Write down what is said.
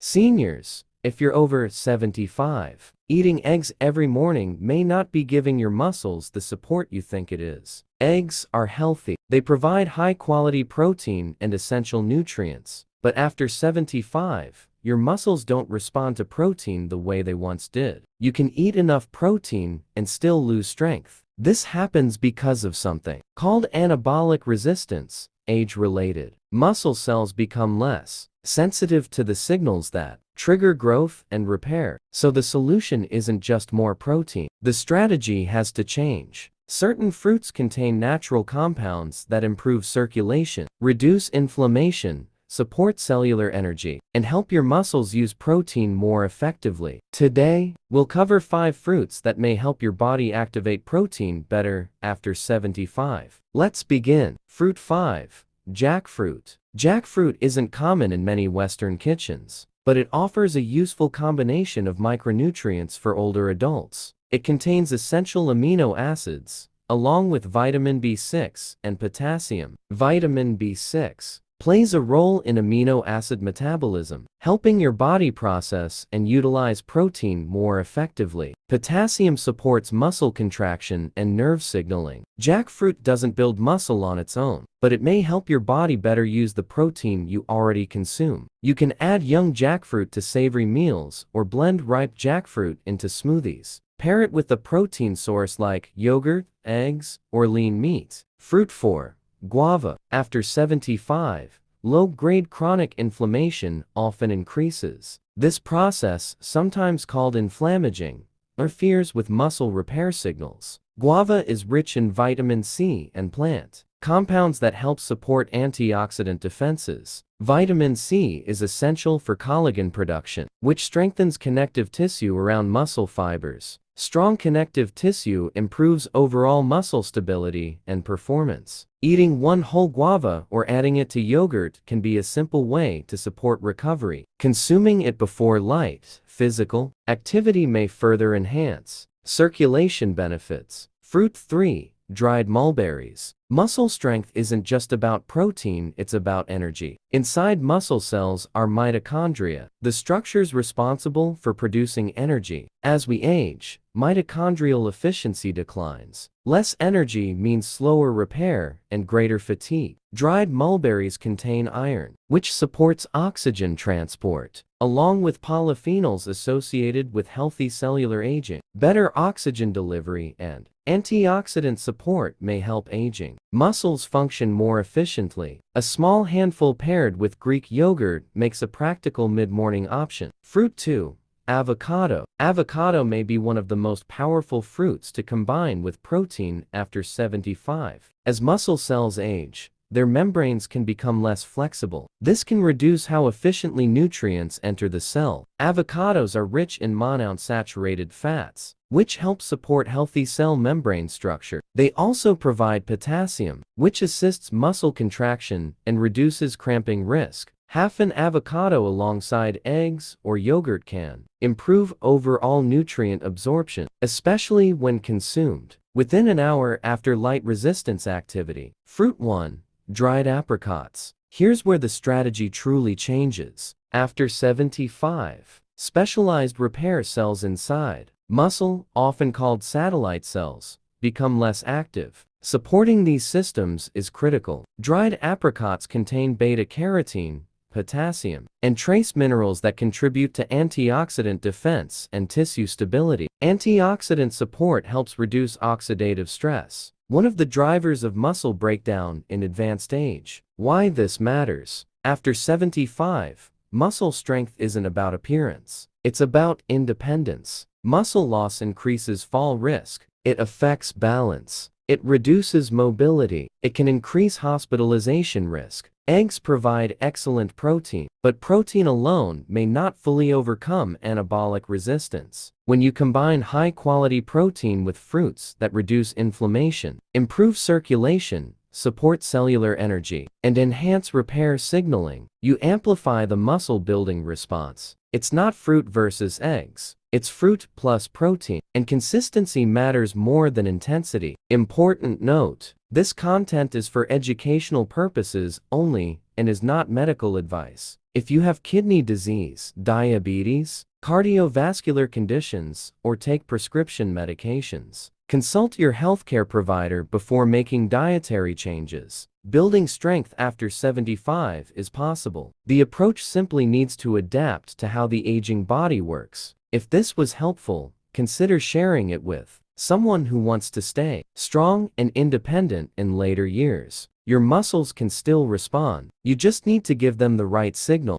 Seniors, if you're over 75, eating eggs every morning may not be giving your muscles the support you think it is. Eggs are healthy. They provide high-quality protein and essential nutrients. But after 75, your muscles don't respond to protein the way they once did. You can eat enough protein and still lose strength. This happens because of something called anabolic resistance, age-related. Muscle cells become less sensitive to the signals that trigger growth and repair. So the solution isn't just more protein. The strategy has to change. Certain fruits contain natural compounds that improve circulation, reduce inflammation, support cellular energy, and help your muscles use protein more effectively. Today, we'll cover 5 fruits that may help your body activate protein better after 75. Let's begin. Fruit 5. Jackfruit. Jackfruit isn't common in many Western kitchens, but it offers a useful combination of micronutrients for older adults. It contains essential amino acids, along with vitamin B6 and potassium. Vitamin B6 plays a role in amino acid metabolism, helping your body process and utilize protein more effectively. Potassium supports muscle contraction and nerve signaling. Jackfruit doesn't build muscle on its own, but it may help your body better use the protein you already consume. You can add young jackfruit to savory meals or blend ripe jackfruit into smoothies. Pair it with a protein source like yogurt, eggs, or lean meat. Fruit 4. Guava. After 75, low-grade chronic inflammation often increases. This process, sometimes called inflammaging, interferes with muscle repair signals. Guava is rich in vitamin C and plant compounds that help support antioxidant defenses. Vitamin C is essential for collagen production, which strengthens connective tissue around muscle fibers. Strong connective tissue improves overall muscle stability and performance. Eating one whole guava or adding it to yogurt can be a simple way to support recovery. Consuming it before light, physical activity may further enhance circulation benefits. Fruit 3. Dried mulberries. Muscle strength isn't just about protein, it's about energy. Inside muscle cells are mitochondria, the structures responsible for producing energy. As we age, mitochondrial efficiency declines. Less energy means slower repair and greater fatigue. Dried mulberries contain iron, which supports oxygen transport, along with polyphenols associated with healthy cellular aging. Better oxygen delivery and antioxidant support may help aging. Muscles function more efficiently. A small handful paired with Greek yogurt makes a practical mid-morning option. Fruit 2. Avocado. Avocado may be one of the most powerful fruits to combine with protein after 75. As muscle cells age, their membranes can become less flexible. This can reduce how efficiently nutrients enter the cell. Avocados are rich in monounsaturated fats, which help support healthy cell membrane structure. They also provide potassium, which assists muscle contraction and reduces cramping risk. Half an avocado alongside eggs or yogurt can improve overall nutrient absorption, especially when consumed within an hour after light resistance activity. Fruit 1. Dried apricots. Here's where the strategy truly changes. After 75, specialized repair cells inside muscle, often called satellite cells, become less active. Supporting these systems is critical. Dried apricots contain beta-carotene, potassium, and trace minerals that contribute to antioxidant defense and tissue stability. Antioxidant support helps reduce oxidative stress, one of the drivers of muscle breakdown in advanced age. Why this matters. After 75, muscle strength isn't about appearance. It's about independence. Muscle loss increases fall risk. It affects balance. It reduces mobility. It can increase hospitalization risk. Eggs provide excellent protein, but protein alone may not fully overcome anabolic resistance. When you combine high-quality protein with fruits that reduce inflammation, improve circulation, support cellular energy, and enhance repair signaling, you amplify the muscle-building response. It's not fruit versus eggs. It's fruit plus protein, and consistency matters more than intensity. Important note: this content is for educational purposes only and is not medical advice. If you have kidney disease, diabetes, cardiovascular conditions, or take prescription medications, consult your healthcare provider before making dietary changes. Building strength after 75 is possible. The approach simply needs to adapt to how the aging body works. If this was helpful, consider sharing it with someone who wants to stay strong and independent in later years. Your muscles can still respond. You just need to give them the right signal.